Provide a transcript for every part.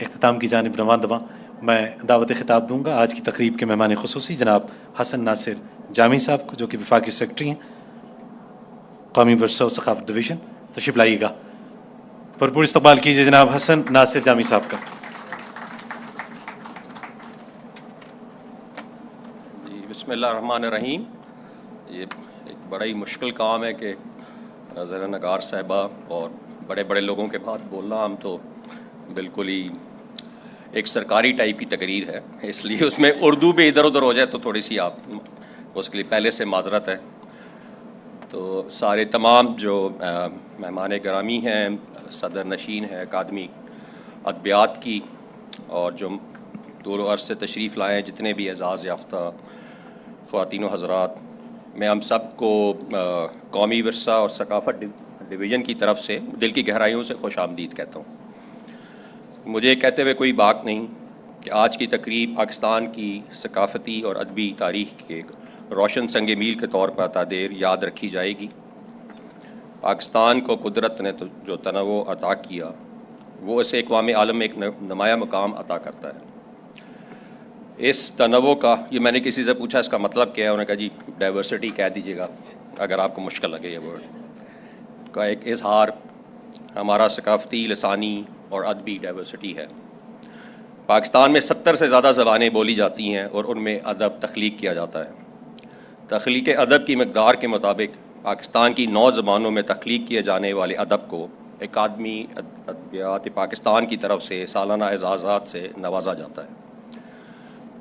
اختتام کی جانب رواں دواں میں دعوت خطاب دوں گا آج کی تقریب کے مہمان خصوصی جناب حسن ناصر جامی صاحب کو، جو کہ وفاقی سیکرٹری ہیں قومی ورثہ و ثقافت ڈویژن. تشریف لائیے گا. بھرپور استقبال کیجیے جناب حسن ناصر جامی صاحب کا. جی بسم اللہ الرحمن الرحیم. یہ ایک بڑا ہی مشکل کام ہے کہ ذرا نگار صاحبہ اور بڑے بڑے لوگوں کے بعد بولنا، ہم تو بالکل ہی ایک سرکاری ٹائپ کی تقریر ہے، اس لیے اس میں اردو بھی ادھر ادھر ہو جائے تو تھوڑی سی آپ اس کے لیے پہلے سے معذرت ہے. تو سارے تمام جو مہمان گرامی ہیں، صدر نشین ہیں اکادمی ادبیات کی، اور جو دور و عرض سے تشریف لائے ہیں جتنے بھی اعزاز یافتہ خواتین و حضرات، میں ہم سب کو قومی ورثہ اور ثقافت ڈویژن کی طرف سے دل کی گہرائیوں سے خوش آمدید کہتا ہوں. مجھے کہتے ہوئے کوئی بات نہیں کہ آج کی تقریب پاکستان کی ثقافتی اور ادبی تاریخ کے روشن سنگ میل کے طور پر تا دیر یاد رکھی جائے گی. پاکستان کو قدرت نے جو تنوع عطا کیا، وہ اسے اقوام عالم میں ایک نمایاں مقام عطا کرتا ہے. اس تنوع کا، یہ میں نے کسی سے پوچھا اس کا مطلب کیا ہے، انہوں نے کہا جی ڈائیورسٹی کہہ دیجیے گا اگر آپ کو مشکل لگے یہ ورڈ کا ایک اظہار. ہمارا ثقافتی، لسانی اور ادبی ڈائیورسٹی ہے. پاکستان میں 70 سے زیادہ زبانیں بولی جاتی ہیں اور ان میں ادب تخلیق کیا جاتا ہے. تخلیق ادب کی مقدار کے مطابق پاکستان کی 9 زبانوں میں تخلیق کیے جانے والے ادب کو اکادمی ادبیات پاکستان کی طرف سے سالانہ اعزازات سے نوازا جاتا ہے.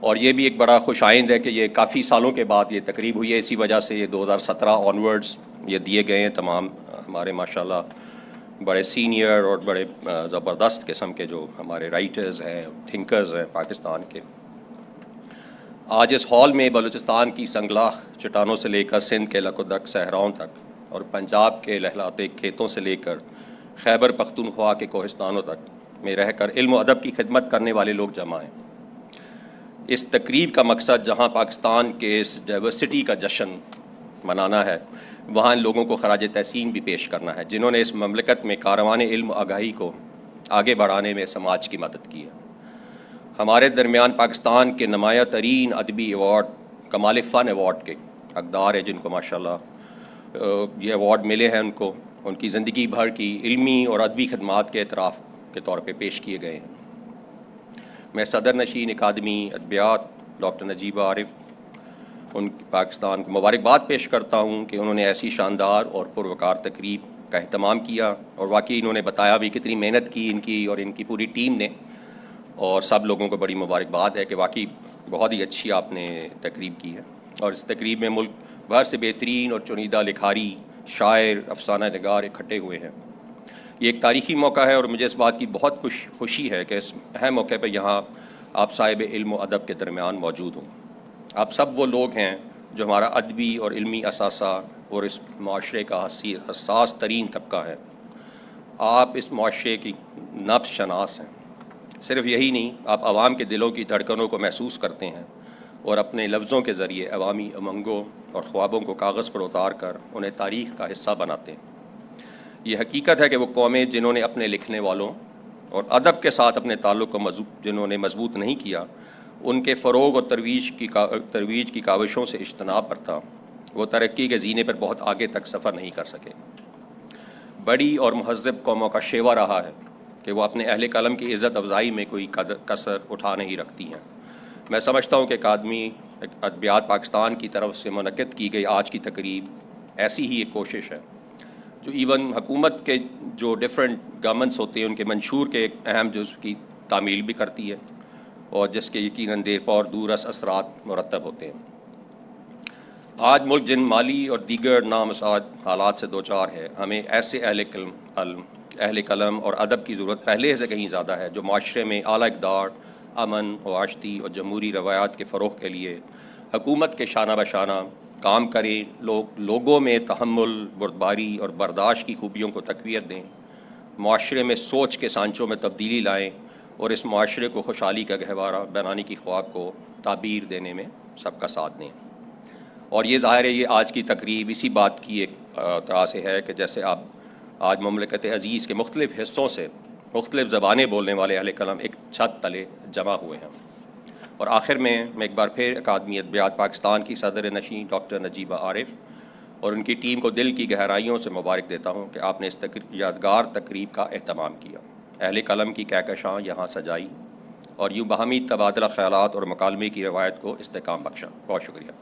اور یہ بھی ایک بڑا خوش آئند ہے کہ یہ کافی سالوں کے بعد یہ تقریب ہوئی ہے. اسی وجہ سے یہ 2017 آنورڈز یہ دیے گئے ہیں. تمام ہمارے ماشاءاللہ بڑے سینئر اور بڑے زبردست قسم کے جو ہمارے رائٹرز ہیں، تھنکرز ہیں پاکستان کے. آج اس ہال میں بلوچستان کی سنگلاخ چٹانوں سے لے کر سندھ کے لکودک صحراؤں تک، اور پنجاب کے لہلاتے کھیتوں سے لے کر خیبر پختونخوا کے کوہستانوں تک میں رہ کر علم و ادب کی خدمت کرنے والے لوگ جمع ہیں. اس تقریب کا مقصد جہاں پاکستان کے اس ڈائیورسٹی کا جشن منانا ہے، وہاں ان لوگوں کو خراج تحسین بھی پیش کرنا ہے جنہوں نے اس مملکت میں کاروان علم و آگاہی کو آگے بڑھانے میں سماج کی مدد کی ہے. ہمارے درمیان پاکستان کے نمایاں ترین ادبی ایوارڈ کمال فن ایوارڈ کے حقدار ہیں، جن کو ماشاءاللہ یہ ایوارڈ ملے ہیں، ان کی زندگی بھر کی علمی اور ادبی خدمات کے اعتراف کے طور پہ پیش کیے گئے ہیں. میں صدر نشین اکادمی ادبیات ڈاکٹر نجیبہ عارف ان پاکستان کو مبارکباد پیش کرتا ہوں کہ انہوں نے ایسی شاندار اور پروقار تقریب کا اہتمام کیا، اور واقعی انہوں نے بتایا بھی کتنی محنت کی ان کی اور ان کی پوری ٹیم نے. اور سب لوگوں کو بڑی مبارکباد ہے کہ واقعی بہت ہی اچھی آپ نے تقریب کی ہے. اور اس تقریب میں ملک بھر سے بہترین اور چنیدہ لکھاری، شاعر، افسانہ نگار اکٹھے ہوئے ہیں. یہ ایک تاریخی موقع ہے اور مجھے اس بات کی بہت خوشی ہے کہ اس اہم موقع پہ یہاں آپ صاحب علم و ادب کے درمیان موجود ہوں. آپ سب وہ لوگ ہیں جو ہمارا ادبی اور علمی اثاثہ اور اس معاشرے کا حساس ترین طبقہ ہے. آپ اس معاشرے کی نبض شناس ہیں. صرف یہی نہیں، آپ عوام کے دلوں کی دھڑکنوں کو محسوس کرتے ہیں اور اپنے لفظوں کے ذریعے عوامی امنگوں اور خوابوں کو کاغذ پر اتار کر انہیں تاریخ کا حصہ بناتے ہیں. یہ حقیقت ہے کہ وہ قومیں جنہوں نے اپنے لکھنے والوں اور ادب کے ساتھ اپنے تعلق کو جنہوں نے مضبوط نہیں کیا، ان کے فروغ اور ترویج کی کاوشوں سے اجتناب برتا، وہ ترقی کے زینے پر بہت آگے تک سفر نہیں کر سکے. بڑی اور مہذب قوموں کا شیوا رہا ہے کہ وہ اپنے اہل قلم کی عزت افزائی میں کوئی کسر اٹھا نہیں رکھتی ہیں. میں سمجھتا ہوں کہ اکادمی ادبیات پاکستان کی طرف سے منعقد کی گئی آج کی تقریب ایسی ہی ایک کوشش ہے جو ایون حکومت کے جو ڈیفرنٹ گورنمنٹس ہوتے ہیں ان کے منشور کے ایک اہم جز کی تعمیل بھی کرتی ہے، اور جس کے یقیناً دیر پا اور دورس اثرات مرتب ہوتے ہیں. آج ملک جن مالی اور دیگر نامساعد حالات سے دوچار ہے، ہمیں ایسے اہل قلم اور ادب کی ضرورت پہلے سے کہیں زیادہ ہے جو معاشرے میں اعلیٰ اقدار، امن، معاشرتی اور جمہوری روایات کے فروغ کے لیے حکومت کے شانہ بشانہ کام کریں، لوگوں میں تحمل، بردباری اور برداشت کی خوبیوں کو تقویت دیں، معاشرے میں سوچ کے سانچوں میں تبدیلی لائیں اور اس معاشرے کو خوشحالی کا گہوارہ بنانے کی خواب کو تعبیر دینے میں سب کا ساتھ دیں. اور یہ ظاہر ہے یہ آج کی تقریب اسی بات کی ایک طرح سے ہے کہ جیسے آپ آج مملکت عزیز کے مختلف حصوں سے مختلف زبانیں بولنے والے اہل قلم ایک چھت تلے جمع ہوئے ہیں. اور آخر میں ایک بار پھر اکادمی ادبیات پاکستان کی صدر نشین ڈاکٹر نجیبہ عارف اور ان کی ٹیم کو دل کی گہرائیوں سے مبارک دیتا ہوں کہ آپ نے اس یادگار تقریب کا اہتمام کیا. اہل قلم کی کہکشاں یہاں سجائی اور یوں باہمی تبادلہ خیالات اور مکالمے کی روایت کو استحکام بخشا. بہت شکریہ.